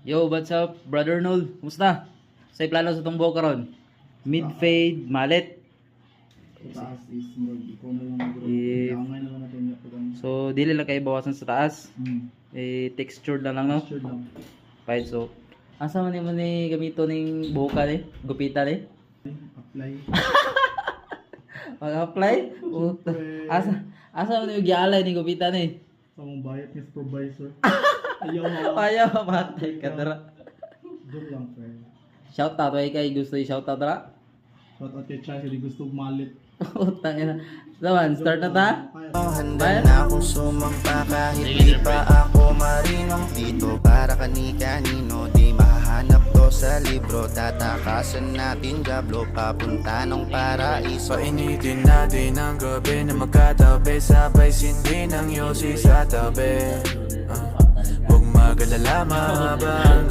Yo, what's up, Brother Nol? Kumusta? Sa'y plano sa tong buhok karon? Mid-fade, malet. Taas is mag ikaw na lang mag If- Damay naman natin yung pagkang So, dili lang kayo bawasan sa taas. Textured na lang, no? texture lang. Fine, so. Asa man mo ni gamito ning buhok ka ni? Gupita ni? Apply. Mag-apply? Puta. Asa man yung gialay ni gupita ni? Sa mong bayat ni supervisor. Ayaw na lang. Ayaw, matay ka tara. Joke lang, friend. Shout out, ay kay gusto i-shout out tara. Shout out kay Chai, hindi gusto malit. Utang ina. Lawan, start na ta? Handa na akong sumampa kahit di pa ako marinong dito. Para kani-kanino di mahahanap to sa libro. Tatakasan natin Diablo papunta ng paraiso. Painitin natin ang gabi na magkatabi. Sabay sindi ng yosi sa tabi. Huwag magalala, mahaba